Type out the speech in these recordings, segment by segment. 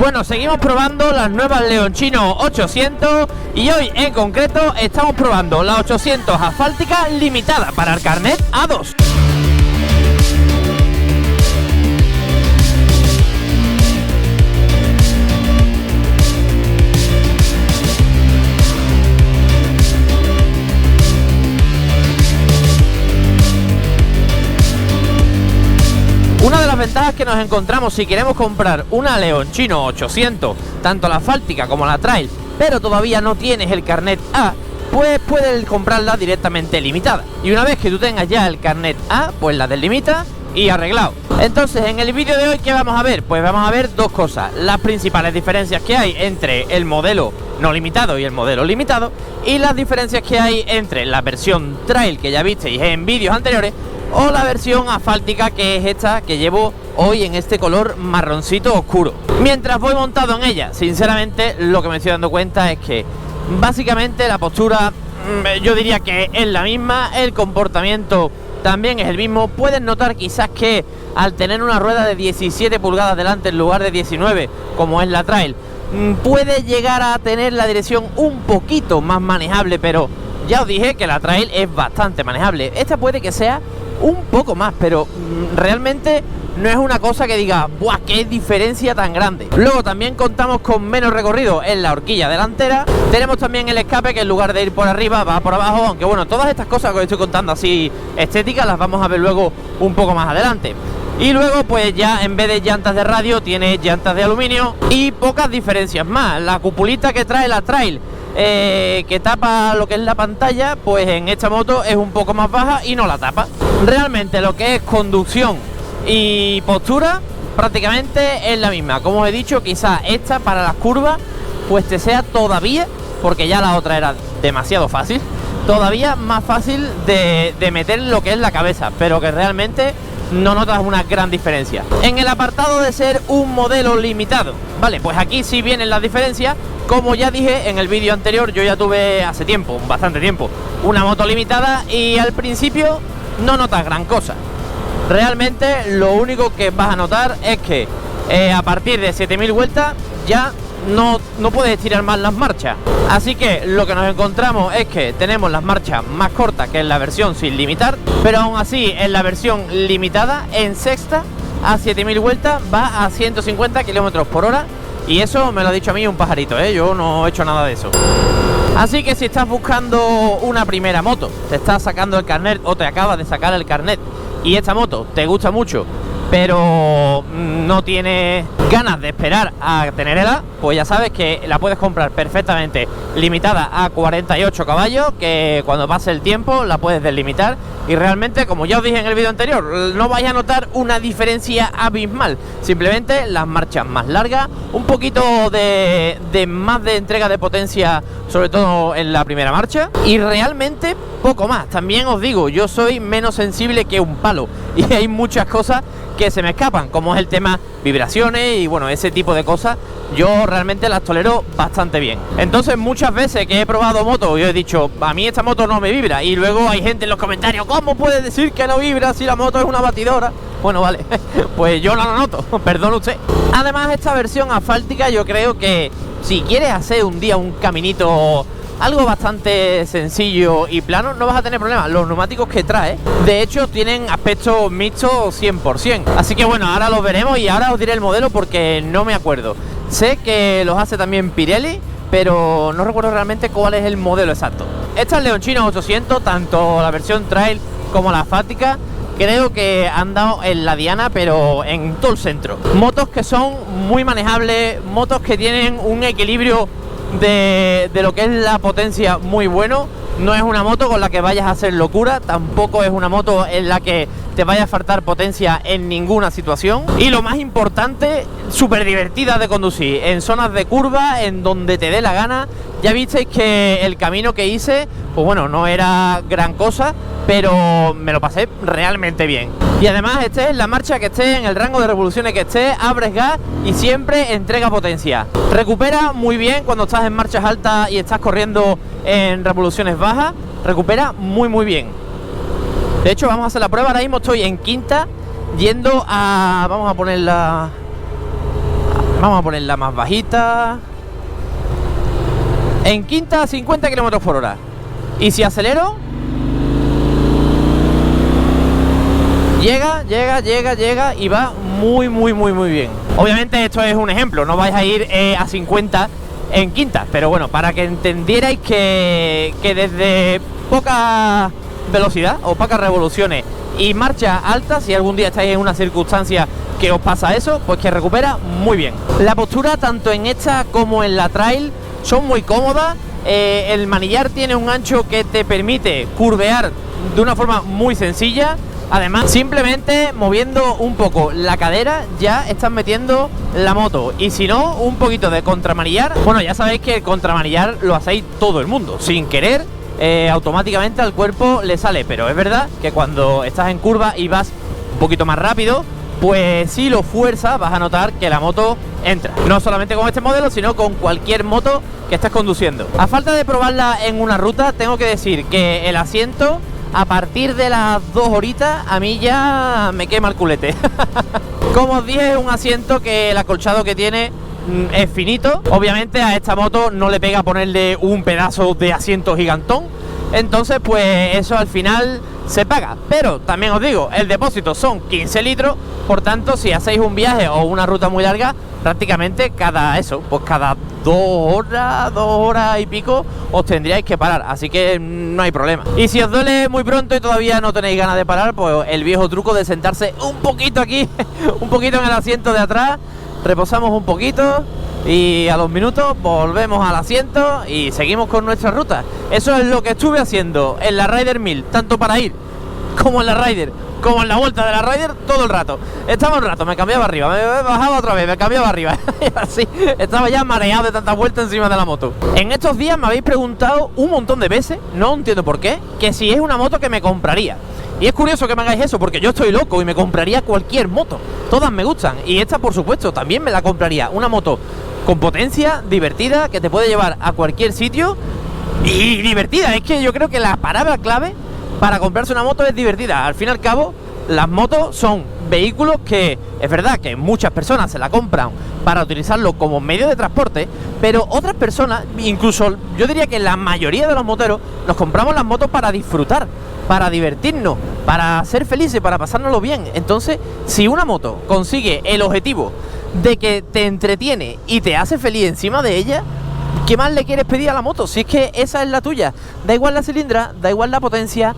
Bueno, seguimos probando las nuevas Leonchino 800 y hoy en concreto estamos probando la 800 asfáltica limitada para el carnet A2. Una de las ventajas que nos encontramos si queremos comprar una Leonchino 800, tanto la asfáltica como la trail, pero todavía no tienes el carnet A, pues puedes comprarla directamente limitada. Y una vez que tú tengas ya el carnet A, pues la delimita y arreglado. Entonces, en el vídeo de hoy, ¿qué vamos a ver? Pues vamos a ver dos cosas: las principales diferencias que hay entre el modelo no limitado y el modelo limitado, y las diferencias que hay entre la versión trail que ya visteis en vídeos anteriores o la versión asfáltica, que es esta que llevo hoy en este color marroncito oscuro. Mientras voy montado en ella, sinceramente lo que me estoy dando cuenta es que básicamente la postura yo diría que es la misma, el comportamiento también es el mismo. Puedes notar quizás que al tener una rueda de 17 pulgadas delante en lugar de 19 como es la trail, puede llegar a tener la dirección un poquito más manejable, pero ya os dije que la trail es bastante manejable. Esta puede que sea un poco más, pero realmente no es una cosa que diga ¡buah, qué diferencia tan grande! Luego también contamos con menos recorrido en la horquilla delantera. Tenemos también el escape, que en lugar de ir por arriba va por abajo, aunque bueno, todas estas cosas que os estoy contando así estéticas las vamos a ver luego un poco más adelante. Y luego pues ya en vez de llantas de radio tiene llantas de aluminio y pocas diferencias más. La cupulita que trae la trail que tapa lo que es la pantalla, pues en esta moto es un poco más baja y no la tapa. Realmente lo que es conducción y postura prácticamente es la misma. Como os he dicho, quizás esta para las curvas pues te sea todavía, porque ya la otra era demasiado fácil, todavía más fácil de meter lo que es la cabeza, pero que realmente no notas una gran diferencia. En el apartado de ser un modelo limitado, vale, pues aquí sí vienen las diferencias. Como ya dije en el vídeo anterior, yo ya tuve hace tiempo, bastante tiempo, una moto limitada y al principio no notas gran cosa. Realmente lo único que vas a notar es que a partir de 7000 vueltas ya no puedes estirar más las marchas. Así que lo que nos encontramos es que tenemos las marchas más cortas que en la versión sin limitar, pero aún así en la versión limitada, en sexta, a 7000 vueltas va a 150 km por hora. Y eso me lo ha dicho a mí un pajarito, yo no he hecho nada de eso. Así que si estás buscando una primera moto, te estás sacando el carnet o te acabas de sacar el carnet y esta moto te gusta mucho, pero no tienes ganas de esperar a tenerla, pues ya sabes que la puedes comprar perfectamente limitada a 48 caballos, que cuando pase el tiempo la puedes deslimitar y realmente, como ya os dije en el vídeo anterior, no vais a notar una diferencia abismal. Simplemente las marchas más largas, un poquito de más de entrega de potencia, sobre todo en la primera marcha, y realmente poco más. También os digo, yo soy menos sensible que un palo y hay muchas cosas que se me escapan, como es el tema vibraciones y bueno, ese tipo de cosas. Yo realmente las tolero bastante bien. Entonces muchas veces que he probado motos, yo he dicho, a mí esta moto no me vibra, y luego hay gente en los comentarios, ¿cómo puedes decir que no vibra si la moto es una batidora? Bueno, vale, pues yo no lo noto, perdón usted. Además, esta versión asfáltica, yo creo que si quieres hacer un día un caminito, algo bastante sencillo y plano, no vas a tener problemas. Los neumáticos que trae, de hecho, tienen aspecto mixto 100%. Así que bueno, ahora los veremos y ahora os diré el modelo porque no me acuerdo. Sé que los hace también Pirelli, pero no recuerdo realmente cuál es el modelo exacto. Esta es Leonchino 800, tanto la versión trail como la asfáltica, creo que han dado en la diana, pero en todo el centro. Motos que son muy manejables, motos que tienen un equilibrio de lo que es la potencia muy bueno. No es una moto con la que vayas a hacer locura, tampoco es una moto en la que te vaya a faltar potencia en ninguna situación. Y lo más importante, súper divertida de conducir, en zonas de curva, en donde te dé la gana. Ya visteis que el camino que hice, pues bueno, no era gran cosa, pero me lo pasé realmente bien. Y además esté en la marcha que esté, en el rango de revoluciones que esté, abres gas y siempre entrega potencia. Recupera muy bien cuando estás en marchas altas y estás corriendo en revoluciones bajas, recupera muy bien. De hecho, vamos a hacer la prueba. Ahora mismo estoy en quinta, yendo a... vamos a Vamos a ponerla más bajita. En quinta, 50 km por hora. Y si acelero, llega y va muy bien. Obviamente esto es un ejemplo, no vais a ir a 50 en quinta, pero bueno, para que entendierais que desde poca velocidad o pocas revoluciones y marcha alta, si algún día estáis en una circunstancia que os pasa eso, pues que recupera muy bien. La postura tanto en esta como en la trail son muy cómodas. El manillar tiene un ancho que te permite curvear de una forma muy sencilla. Además, simplemente moviendo un poco la cadera ya estás metiendo la moto. Y si no, un poquito de contramanillar. Bueno, ya sabéis que el contramanillar lo hacéis todo el mundo, sin querer. Automáticamente al cuerpo le sale. Pero es verdad que cuando estás en curva y vas un poquito más rápido, pues si lo fuerzas vas a notar que la moto entra. No solamente con este modelo, sino con cualquier moto que estés conduciendo. A falta de probarla en una ruta, tengo que decir que el asiento, a partir de las 2 horitas, a mí ya me quema el culete. Como os dije, es un asiento que el acolchado que tiene es finito. Obviamente a esta moto no le pega ponerle un pedazo de asiento gigantón. Entonces pues eso al final se paga. Pero también os digo, el depósito son 15 litros. Por tanto, si hacéis un viaje o una ruta muy larga, prácticamente cada 2 horas y pico os tendríais que parar, así que no hay problema. Y si os duele muy pronto y todavía no tenéis ganas de parar, pues el viejo truco de sentarse un poquito aquí, un poquito en el asiento de atrás, reposamos un poquito y a los minutos volvemos al asiento y seguimos con nuestra ruta. Eso es lo que estuve haciendo en la Rider 1000, tanto para ir como en la Rider, como en la vuelta de la Rider, todo el rato. Estaba un rato, me cambiaba arriba, me bajaba otra vez, me cambiaba arriba. Así, estaba ya mareado de tantas vueltas encima de la moto. En estos días me habéis preguntado un montón de veces, no entiendo por qué, que si es una moto que me compraría. Y es curioso que me hagáis eso, porque yo estoy loco y me compraría cualquier moto. Todas me gustan, y esta por supuesto también me la compraría. Una moto con potencia, divertida, que te puede llevar a cualquier sitio. Y divertida, es que yo creo que la palabra clave para comprarse una moto es divertida. Al fin y al cabo, las motos son vehículos que es verdad que muchas personas se la compran para utilizarlo como medio de transporte, pero otras personas, incluso yo diría que la mayoría de los moteros, nos compramos las motos para disfrutar, para divertirnos, para ser felices, para pasárnoslo bien. Entonces, si una moto consigue el objetivo de que te entretiene y te hace feliz encima de ella, ¿qué más le quieres pedir a la moto? Si es que esa es la tuya. Da igual la cilindrada, da igual la potencia,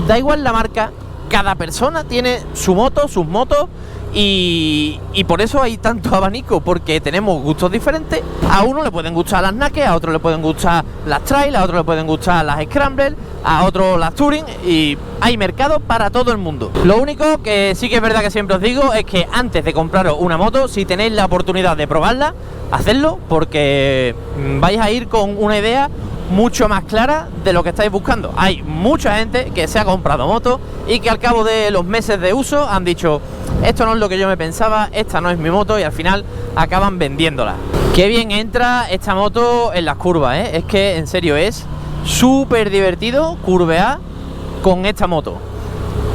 da igual la marca. Cada persona tiene su moto, sus motos, y por eso hay tanto abanico, porque tenemos gustos diferentes. A uno le pueden gustar las naked, a otro le pueden gustar las trail, a otro le pueden gustar las scrambler, a otro las touring, y hay mercado para todo el mundo. Lo único que sí que es verdad que siempre os digo es que antes de compraros una moto, si tenéis la oportunidad de probarla, hacedlo, porque vais a ir con una idea mucho más clara de lo que estáis buscando. Hay mucha gente que se ha comprado moto y que al cabo de los meses de uso han dicho: esto no es lo que yo me pensaba, esta no es mi moto, y al final acaban vendiéndola. Qué bien entra esta moto en las curvas, ¿eh? Es que en serio es súper divertido curvear con esta moto.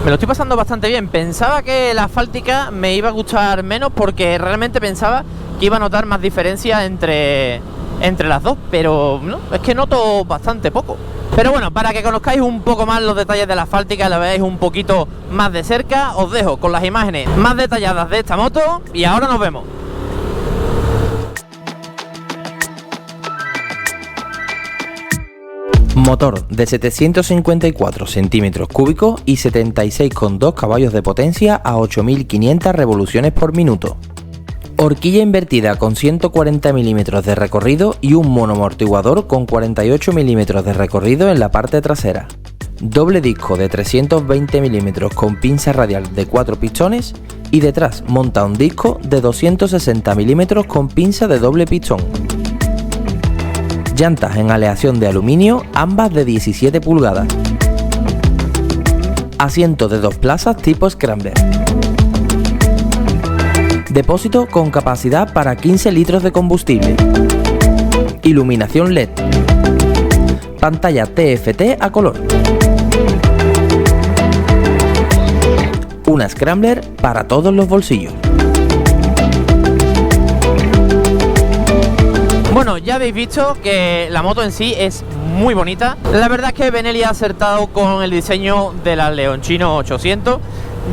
Me lo estoy pasando bastante bien. Pensaba que la asfáltica me iba a gustar menos, porque realmente pensaba que iba a notar más diferencia entre las dos, pero no, es que noto bastante poco. Pero bueno, para que conozcáis un poco más los detalles de la asfáltica, la veáis un poquito más de cerca, os dejo con las imágenes más detalladas de esta moto y ahora nos vemos. Motor de 754 centímetros cúbicos y 76,2 caballos de potencia a 8.500 revoluciones por minuto. Horquilla invertida con 140 milímetros de recorrido y un monoamortiguador con 48 milímetros de recorrido en la parte trasera. Doble disco de 320 milímetros con pinza radial de 4 pistones y detrás monta un disco de 260 milímetros con pinza de doble pistón. Llantas en aleación de aluminio, ambas de 17 pulgadas. Asiento de 2 plazas tipo Scrambler. Depósito con capacidad para 15 litros de combustible. Iluminación LED. Pantalla TFT a color. Una Scrambler para todos los bolsillos. Bueno, ya habéis visto que la moto en sí es muy bonita. La verdad es que Benelli ha acertado con el diseño de la Leonchino 800.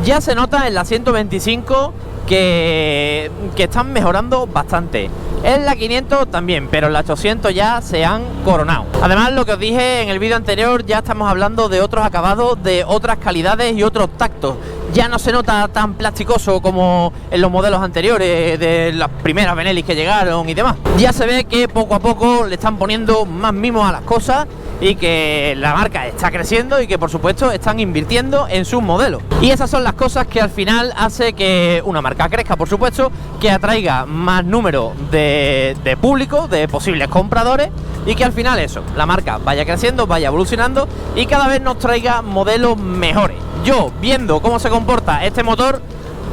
Ya se nota en la 125 que están mejorando bastante. En la 500 también, pero en la 800 ya se han coronado. Además, lo que os dije en el vídeo anterior, ya estamos hablando de otros acabados, de otras calidades y otros tactos. Ya no se nota tan plasticoso como en los modelos anteriores de las primeras Benelli que llegaron y demás. Ya se ve que poco a poco le están poniendo más mimos a las cosas y que la marca está creciendo y que por supuesto están invirtiendo en sus modelos. Y esas son las cosas que al final hace que una marca crezca, por supuesto, que atraiga más número de público, de posibles compradores, y que al final eso, la marca vaya creciendo, vaya evolucionando y cada vez nos traiga modelos mejores. Yo, viendo cómo se comporta este motor,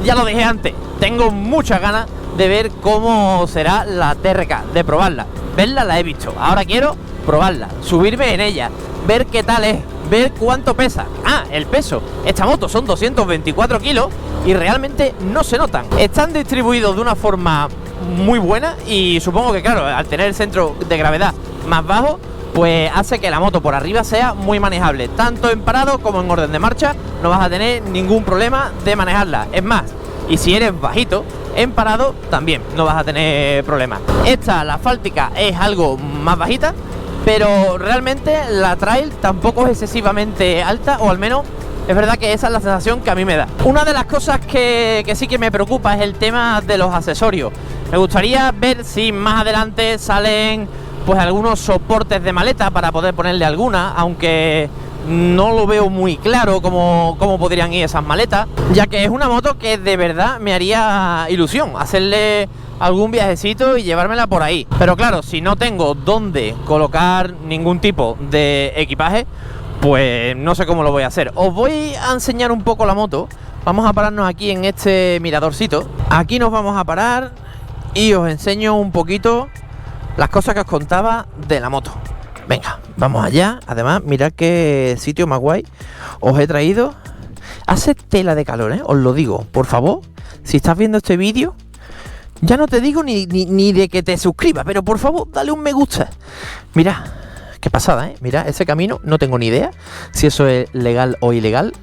ya lo dije antes, tengo muchas ganas de ver cómo será la TRK, de probarla. Verla la he visto, ahora quiero probarla, subirme en ella, ver qué tal es, ver cuánto pesa. Ah, el peso, esta moto son 224 kilos y realmente no se notan. Están distribuidos de una forma muy buena y supongo que claro, al tener el centro de gravedad más bajo, pues hace que la moto por arriba sea muy manejable, tanto en parado como en orden de marcha. No vas a tener ningún problema de manejarla. Es más, y si eres bajito, en parado también no vas a tener problemas. Esta, la asfáltica, es algo más bajita, pero realmente la trail tampoco es excesivamente alta, o al menos es verdad que esa es la sensación que a mí me da. Una de las cosas que sí que me preocupa es el tema de los accesorios. Me gustaría ver si más adelante salen pues algunos soportes de maleta para poder ponerle alguna, aunque no lo veo muy claro cómo podrían ir esas maletas, ya que es una moto que de verdad me haría ilusión hacerle algún viajecito y llevármela por ahí. Pero claro, si no tengo dónde colocar ningún tipo de equipaje, pues no sé cómo lo voy a hacer. Os voy a enseñar un poco la moto. Vamos a pararnos aquí en este miradorcito. Aquí nos vamos a parar y os enseño un poquito las cosas que os contaba de la moto. Venga, vamos allá. Además, mirad qué sitio más guay os he traído. Hace tela de calor, ¿eh? Os lo digo. Por favor, si estás viendo este vídeo, ya no te digo ni de que te suscribas, pero por favor, dale un me gusta. Mirad, qué pasada, ¿eh? Mirad, ese camino, no tengo ni idea si eso es legal o ilegal.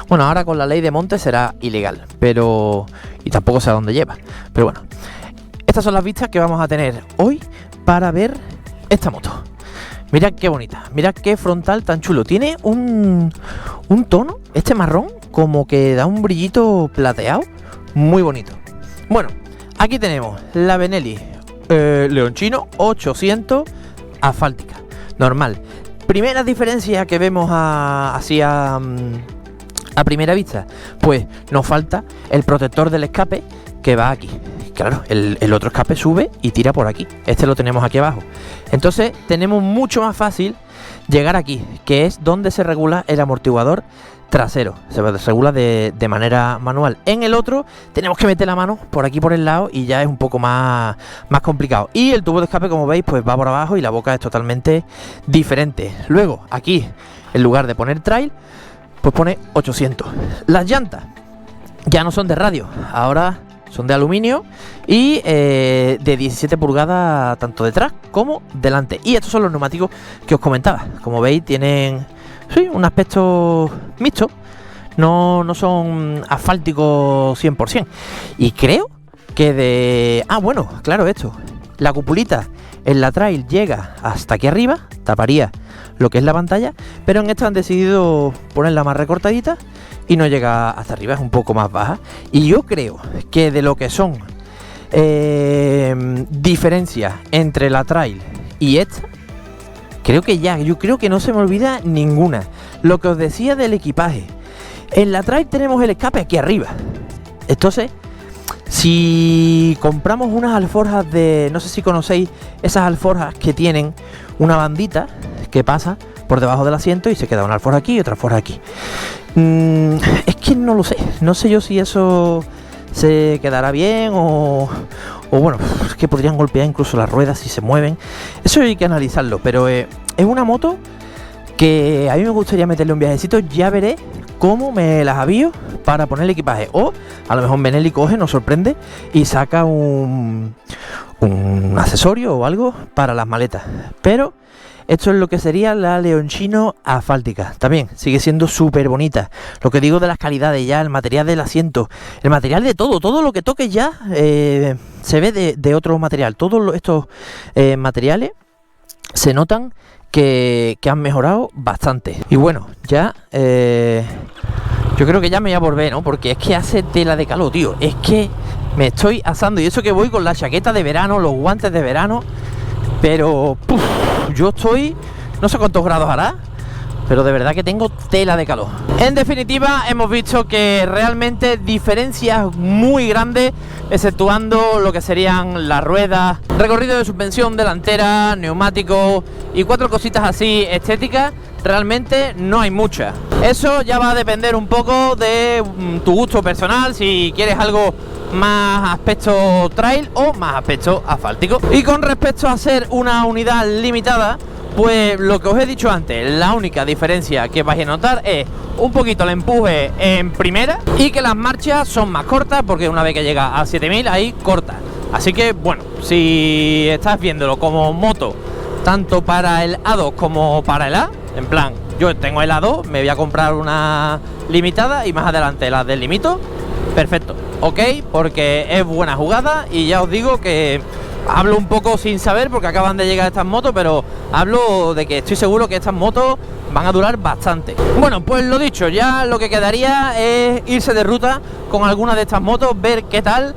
Bueno, ahora con la ley de monte será ilegal, pero... y tampoco sé a dónde lleva. Pero bueno, estas son las vistas que vamos a tener hoy para ver esta moto. Mirad qué bonita, mirad qué frontal tan chulo. Tiene un tono, este marrón, como que da un brillito plateado, muy bonito. Bueno, aquí tenemos la Benelli Leonchino 800 asfáltica, normal. Primera diferencia que vemos así a primera vista, pues nos falta el protector del escape que va aquí. Claro, el otro escape sube y tira por aquí. Este lo tenemos aquí abajo. Entonces tenemos mucho más fácil llegar aquí, que es donde se regula el amortiguador trasero. Se regula de manera manual. En el otro tenemos que meter la mano por aquí por el lado y ya es un poco más complicado. Y el tubo de escape, como veis, pues va por abajo y la boca es totalmente diferente. Luego, aquí, en lugar de poner trail, pues pone 800. Las llantas ya no son de radio, ahora son de aluminio y de 17 pulgadas tanto detrás como delante. Y estos son los neumáticos que os comentaba. Como veis, tienen un aspecto mixto. No son asfálticos 100%. Y creo que de... Ah, bueno, claro, esto. La cupulita en la trail llega hasta aquí arriba, taparía lo que es la pantalla, pero en esta han decidido ponerla más recortadita y no llega hasta arriba, es un poco más baja. Y yo creo que de lo que son diferencias entre la trail y esta, yo creo que no se me olvida ninguna. Lo que os decía del equipaje, en la trail tenemos el escape aquí arriba. Entonces, si compramos unas alforjas de... no sé si conocéis esas alforjas que tienen una bandita que pasa por debajo del asiento y se queda una alforja aquí y otra alforja aquí. Es que no lo sé. No sé yo si eso se quedará bien o bueno, es que podrían golpear incluso las ruedas si se mueven. Eso hay que analizarlo, pero es una moto que a mí me gustaría meterle un viajecito. Ya veré cómo me las avío para poner el equipaje. O a lo mejor Benelli coge, nos sorprende y saca un un accesorio o algo para las maletas. Pero esto es lo que sería la Leonchino asfáltica. También sigue siendo súper bonita. Lo que digo de las calidades ya, el material del asiento, el material de todo lo que toques ya se ve de otro material. Todos estos materiales se notan que han mejorado bastante. Y bueno, ya yo creo que ya me voy a volver, ¿no? Porque es que hace tela de calor, tío. Es que me estoy asando. Y eso que voy con la chaqueta de verano, los guantes de verano. Pero yo estoy, no sé cuántos grados hará, pero de verdad que tengo tela de calor. En definitiva, hemos visto que realmente diferencias muy grandes, exceptuando lo que serían las ruedas, recorrido de suspensión delantera, neumáticos y 4 cositas así estéticas. Realmente no hay muchas. Eso ya va a depender un poco de tu gusto personal, si quieres algo más aspecto trail o más aspecto asfáltico. Y con respecto a ser una unidad limitada, pues lo que os he dicho antes, la única diferencia que vais a notar es un poquito el empuje en primera y que las marchas son más cortas, porque una vez que llega a 7000 ahí corta. Así que bueno, si estás viéndolo como moto tanto para el A2 como para el A, en plan, yo tengo el A2, me voy a comprar una limitada y más adelante las del limito, perfecto, ok, porque es buena jugada. Y ya os digo que hablo un poco sin saber porque acaban de llegar estas motos, pero hablo de que estoy seguro que estas motos van a durar bastante. Bueno, pues lo dicho, ya lo que quedaría es irse de ruta con alguna de estas motos, ver qué tal.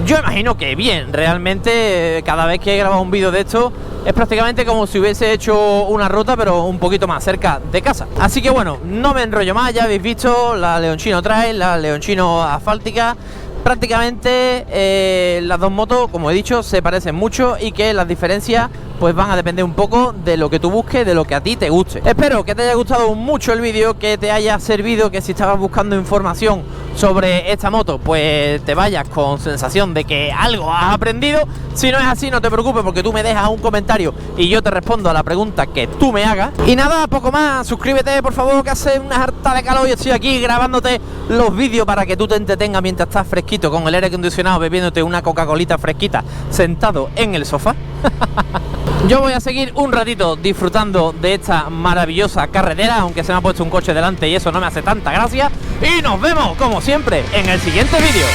Yo imagino que bien, realmente cada vez que he grabado un vídeo de esto es prácticamente como si hubiese hecho una ruta, pero un poquito más cerca de casa. Así que bueno, no me enrollo más, ya habéis visto la Leonchino Trail, la Leonchino asfáltica. Prácticamente las dos motos, como he dicho, se parecen mucho y que las diferencias pues van a depender un poco de lo que tú busques, de lo que a ti te guste. Espero que te haya gustado mucho el vídeo, que te haya servido, que si estabas buscando información sobre esta moto pues te vayas con sensación de que algo has aprendido. Si no es así, no te preocupes, porque tú me dejas un comentario y yo te respondo a la pregunta que tú me hagas. Y nada, poco más, suscríbete por favor, que hace una harta de calor y estoy aquí grabándote los vídeos para que tú te entretengas mientras estás fresquito con el aire acondicionado, bebiéndote una Coca-Colita fresquita sentado en el sofá. Yo voy a seguir un ratito disfrutando de esta maravillosa carretera, aunque se me ha puesto un coche delante y eso no me hace tanta gracia. Y nos vemos, como siempre, en el siguiente vídeo.